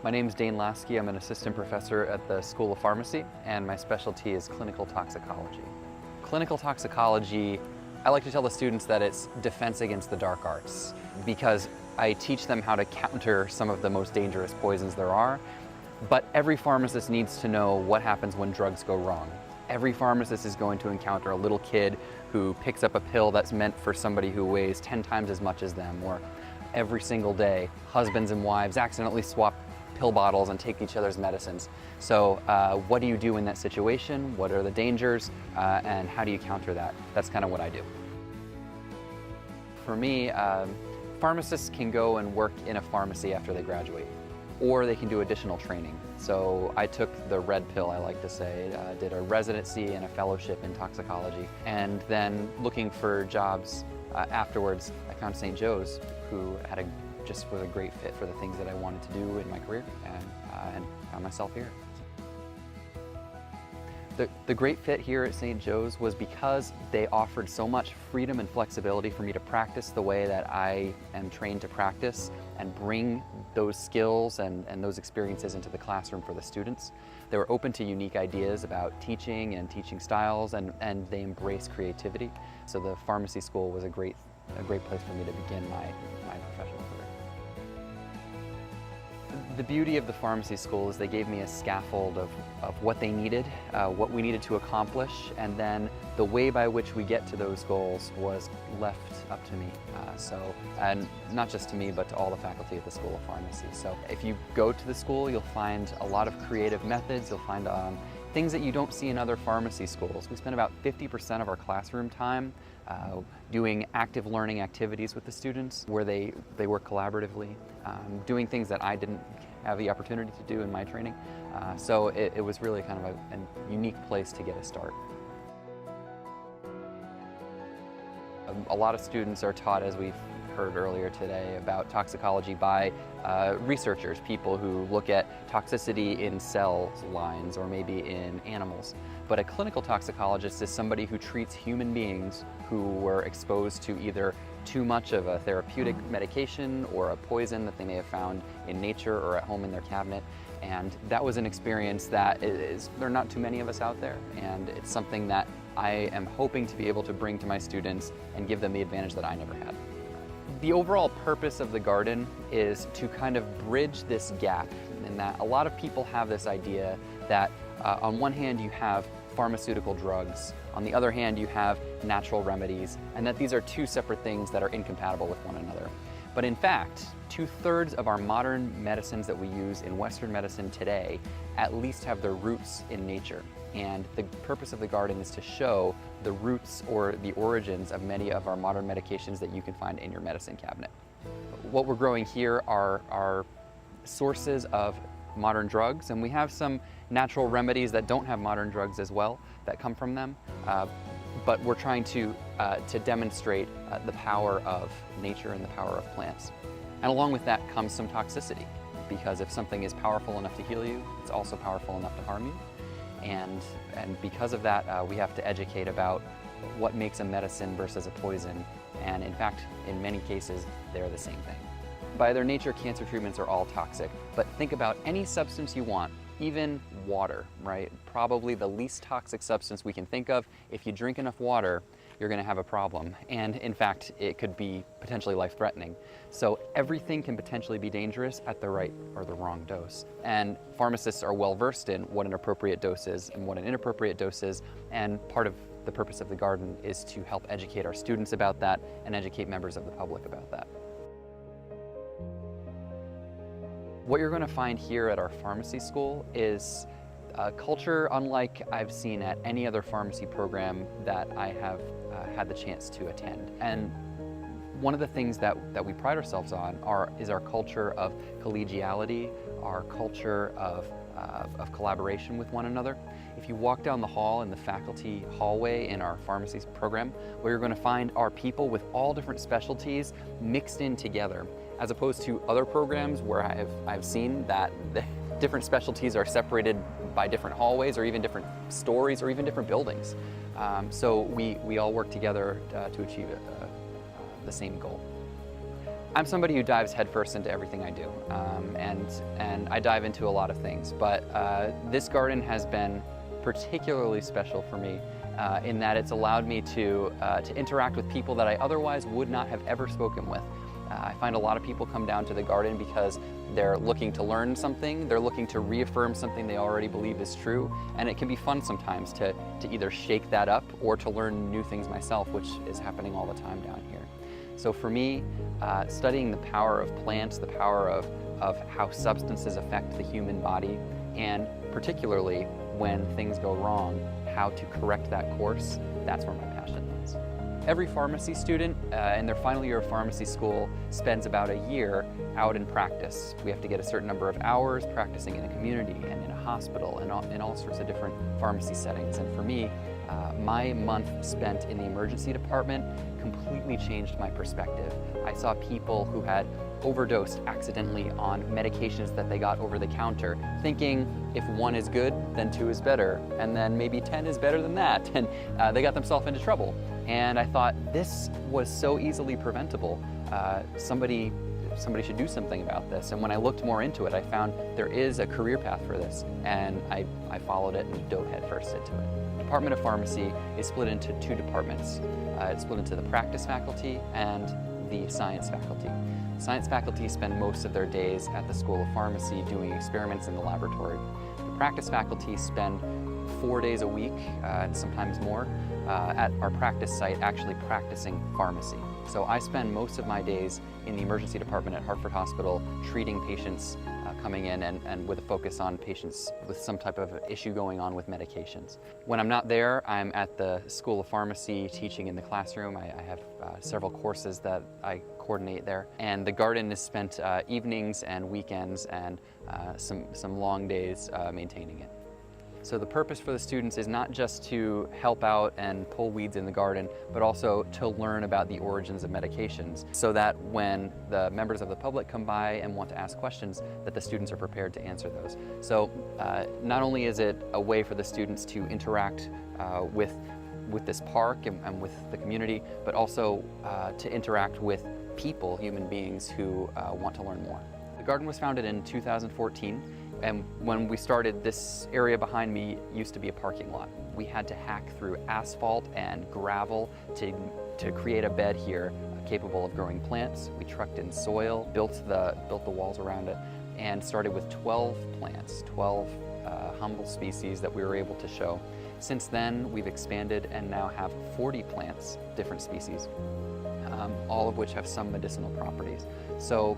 My name is Dayne Laskey. I'm an assistant professor at the School of Pharmacy, and my specialty is clinical toxicology. Clinical toxicology, I like to tell the students that it's defense against the dark arts, because I teach them how to counter some of the most dangerous poisons there are. But every pharmacist needs to know what happens when drugs go wrong. Every pharmacist is going to encounter a little kid who picks up a pill that's meant for somebody who weighs 10 times as much as them, or every single day, husbands and wives accidentally swap pill bottles and take each other's medicines. So what do you do in that situation? What are the dangers? And how do you counter that? That's kind of what I do. For me, pharmacists can go and work in a pharmacy after they graduate, or they can do additional training. So I took the red pill, I like to say, did a residency and a fellowship in toxicology, and then looking for jobs afterwards, I found St. Joe's, who just was a great fit for the things that I wanted to do in my career, and found myself here. The great fit here at St. Joe's was because they offered so much freedom and flexibility for me to practice the way that I am trained to practice and bring those skills and those experiences into the classroom for the students. They were open to unique ideas about teaching and teaching styles, and they embrace creativity. So the pharmacy school was a great place for me to begin my professional career. The beauty of the pharmacy school is they gave me a scaffold of what they needed, what we needed to accomplish, and then the way by which we get to those goals was left up to me. And not just to me, but to all the faculty at the School of Pharmacy. So if you go to the school, you'll find a lot of creative methods. You'll find things that you don't see in other pharmacy schools. We spend about 50% of our classroom time doing active learning activities with the students where they work collaboratively, doing things that I didn't have the opportunity to do in my training. So it was really kind of a unique place to get a start. A lot of students are taught, as we've heard earlier today, about toxicology by researchers, people who look at toxicity in cell lines or maybe in animals. But a clinical toxicologist is somebody who treats human beings who were exposed to either too much of a therapeutic medication or a poison that they may have found in nature or at home in their cabinet. And that was an experience that there are not too many of us out there, and it's something that I am hoping to be able to bring to my students and give them the advantage that I never had. The overall purpose of the garden is to kind of bridge this gap, in that a lot of people have this idea that on one hand you have pharmaceutical drugs, on the other hand you have natural remedies, and that these are two separate things that are incompatible with one another. But in fact, 2/3 of our modern medicines that we use in Western medicine today at least have their roots in nature. And the purpose of the garden is to show the roots or the origins of many of our modern medications that you can find in your medicine cabinet. What we're growing here are sources of modern drugs, and we have some natural remedies that don't have modern drugs as well that come from them. But we're trying to demonstrate the power of nature and the power of plants. And along with that comes some toxicity, because if something is powerful enough to heal you, it's also powerful enough to harm you. And because of that, we have to educate about what makes a medicine versus a poison. And in fact, in many cases, they're the same thing. By their nature, cancer treatments are all toxic. But think about any substance you want, even water, right? Probably the least toxic substance we can think of. If you drink enough water, you're going to have a problem. And in fact, it could be potentially life-threatening. So everything can potentially be dangerous at the right or the wrong dose. And pharmacists are well versed in what an appropriate dose is and what an inappropriate dose is. And part of the purpose of the garden is to help educate our students about that and educate members of the public about that. What you're going to find here at our pharmacy school is a culture unlike I've seen at any other pharmacy program that I have had the chance to attend. And one of the things that we pride ourselves on is our culture of collegiality, our culture of collaboration with one another. If you walk down the hall in the faculty hallway in our pharmacy program, what you're going to find are people with all different specialties mixed in together, as opposed to other programs where I've seen that the different specialties are separated by different hallways or even different stories or even different buildings. So we all work together to achieve the same goal. I'm somebody who dives headfirst into everything I do, and I dive into a lot of things, but this garden has been particularly special for me in that it's allowed me to interact with people that I otherwise would not have ever spoken with. I find a lot of people come down to the garden because they're looking to learn something, they're looking to reaffirm something they already believe is true, and it can be fun sometimes to either shake that up or to learn new things myself, which is happening all the time down here. So for me, studying the power of plants, the power of how substances affect the human body, and particularly when things go wrong, how to correct that course, that's where my passion lies. Every pharmacy student in their final year of pharmacy school spends about a year out in practice. We have to get a certain number of hours practicing in a community and in a hospital and in all sorts of different pharmacy settings. And for me, my month spent in the emergency department completely changed my perspective. I saw people who had overdosed accidentally on medications that they got over the counter, thinking if 1 is good, then 2 is better, and then maybe 10 is better than that, and they got themselves into trouble. And I thought, this was so easily preventable. Somebody should do something about this. And when I looked more into it, I found there is a career path for this, and I followed it and dove headfirst into it. The Department of Pharmacy is split into 2 departments. It's split into the practice faculty and the science faculty. Science faculty spend most of their days at the School of Pharmacy doing experiments in the laboratory. The practice faculty spend 4 days a week, and sometimes more, at our practice site actually practicing pharmacy. So I spend most of my days in the emergency department at Hartford Hospital treating patients coming in and with a focus on patients with some type of issue going on with medications. When I'm not there, I'm at the School of Pharmacy teaching in the classroom. I have several courses that I coordinate there. And the garden is spent evenings and weekends and some long days maintaining it. So the purpose for the students is not just to help out and pull weeds in the garden, but also to learn about the origins of medications so that when the members of the public come by and want to ask questions, that the students are prepared to answer those. So not only is it a way for the students to interact with this park and with the community, but also to interact with people, human beings who want to learn more. The garden was founded in 2014. And when we started, this area behind me used to be a parking lot. We had to hack through asphalt and gravel to create a bed here capable of growing plants. We trucked in soil, built the walls around it, and started with 12 plants, 12 humble species that we were able to show. Since then, we've expanded and now have 40 plants, different species, all of which have some medicinal properties. So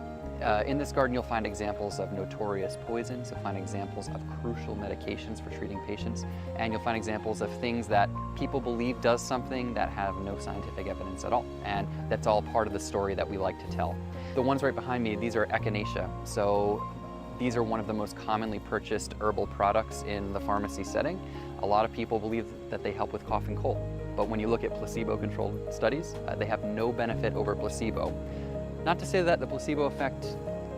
in this garden, you'll find examples of notorious poisons, you'll find examples of crucial medications for treating patients, and you'll find examples of things that people believe does something that have no scientific evidence at all. And that's all part of the story that we like to tell. The ones right behind me, these are Echinacea. So these are one of the most commonly purchased herbal products in the pharmacy setting. A lot of people believe that they help with cough and cold. But when you look at placebo-controlled studies, they have no benefit over placebo. Not to say that the placebo effect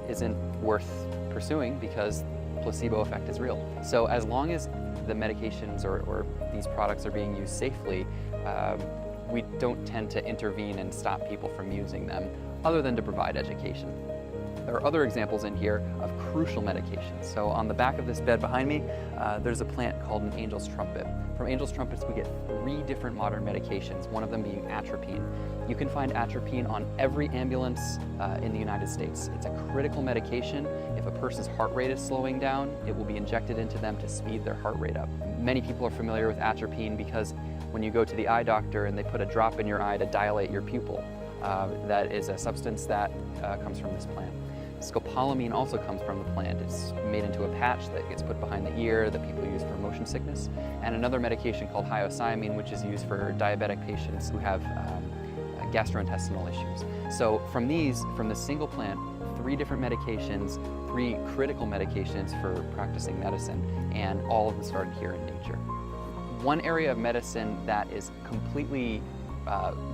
isn't worth pursuing, because placebo effect is real. So as long as the medications or these products are being used safely, we don't tend to intervene and stop people from using them, other than to provide education. There are other examples in here of crucial medications. So on the back of this bed behind me, there's a plant called an angel's trumpet. From angel's trumpets, we get 3 different modern medications, one of them being atropine. You can find atropine on every ambulance in the United States. It's a critical medication. If a person's heart rate is slowing down, it will be injected into them to speed their heart rate up. Many people are familiar with atropine because when you go to the eye doctor and they put a drop in your eye to dilate your pupil, that is a substance that comes from this plant. Scopolamine also comes from the plant. It's made into a patch that gets put behind the ear that people use for motion sickness. And another medication called hyoscyamine, which is used for diabetic patients who have gastrointestinal issues. So from this single plant, 3 different medications, 3 critical medications for practicing medicine, and all of them started here in nature. One area of medicine that is completely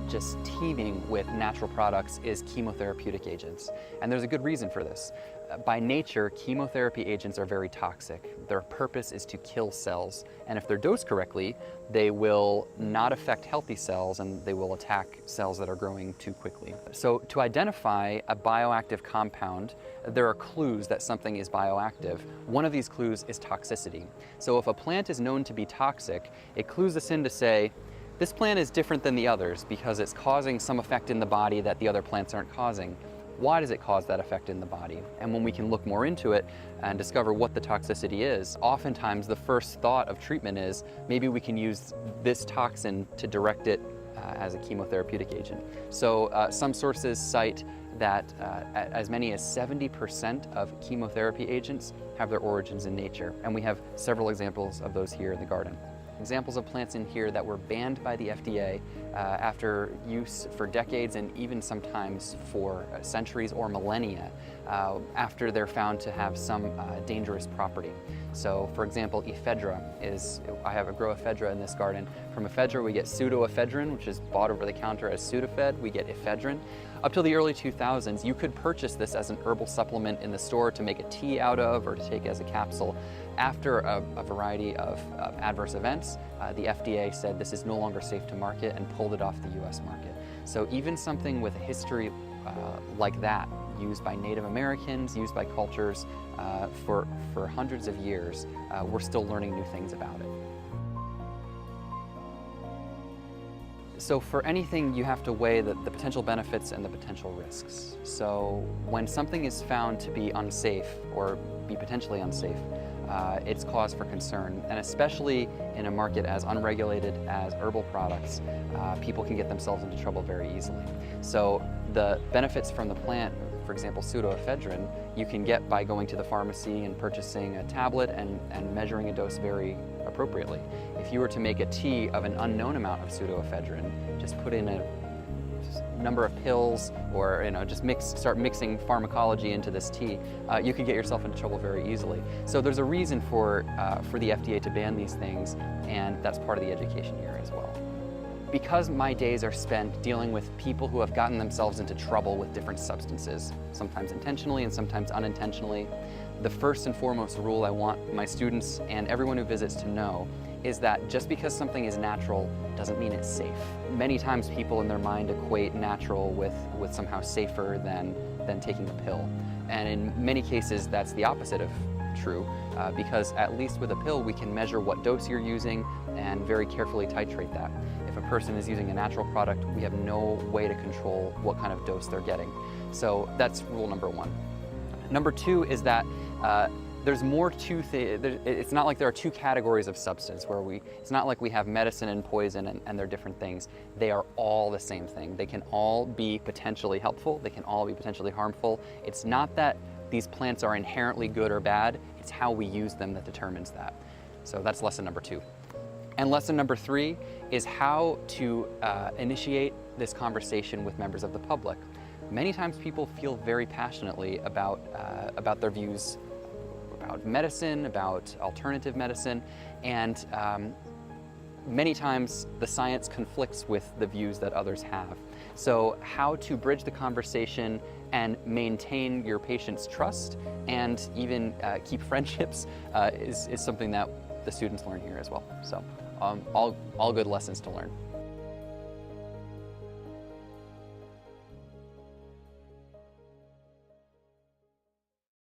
just teeming with natural products is chemotherapeutic agents. And there's a good reason for this. By nature, chemotherapy agents are very toxic. Their purpose is to kill cells, and if they're dosed correctly, they will not affect healthy cells and they will attack cells that are growing too quickly. So to identify a bioactive compound, there are clues that something is bioactive. One of these clues is toxicity. So if a plant is known to be toxic, it clues us in to say, this plant is different than the others because it's causing some effect in the body that the other plants aren't causing. Why does it cause that effect in the body? And when we can look more into it and discover what the toxicity is, oftentimes the first thought of treatment is maybe we can use this toxin to direct it as a chemotherapeutic agent. So some sources cite that as many as 70% of chemotherapy agents have their origins in nature, and we have several examples of those here in the garden. Examples of plants in here that were banned by the FDA after use for decades and even sometimes for centuries or millennia after they're found to have some dangerous property. So for example, ephedra I grow ephedra in this garden. From ephedra we get pseudoephedrine, which is bought over the counter as Sudafed. We get ephedrine. Up till the early 2000s, you could purchase this as an herbal supplement in the store to make a tea out of or to take as a capsule. After a variety of adverse events, the FDA said this is no longer safe to market and pulled it off the US market. So even something with a history like that, used by Native Americans, used by cultures for hundreds of years, we're still learning new things about it. So for anything, you have to weigh the potential benefits and the potential risks. So when something is found to be unsafe or be potentially unsafe, it's cause for concern. And especially in a market as unregulated as herbal products, people can get themselves into trouble very easily. So the benefits from the plant, for example, pseudoephedrine, you can get by going to the pharmacy and purchasing a tablet and measuring a dose very appropriately. If you were to make a tea of an unknown amount of pseudoephedrine, just put in a number of pills or just start mixing pharmacology into this tea, you could get yourself into trouble very easily. So there's a reason for the FDA to ban these things, and that's part of the education here as well. Because my days are spent dealing with people who have gotten themselves into trouble with different substances, sometimes intentionally and sometimes unintentionally, the first and foremost rule I want my students and everyone who visits to know is that just because something is natural doesn't mean it's safe. Many times people in their mind equate natural with somehow safer than taking a pill. And in many cases that's the opposite of true, because at least with a pill we can measure what dose you're using and very carefully titrate that. If a person is using a natural product, we have no way to control what kind of dose they're getting. So that's rule number one. Number two is that there's more to it's not like there are two categories of substance it's not like we have medicine and poison and they're different things. They are all the same thing. They can all be potentially helpful. They can all be potentially harmful. It's not that these plants are inherently good or bad. It's how we use them that determines that. So that's lesson number two. And lesson number three is how to initiate this conversation with members of the public. Many times people feel very passionately about their views about medicine, about alternative medicine, and many times the science conflicts with the views that others have. So how to bridge the conversation and maintain your patient's trust and even keep friendships is something that the students learn here as well. So all good lessons to learn.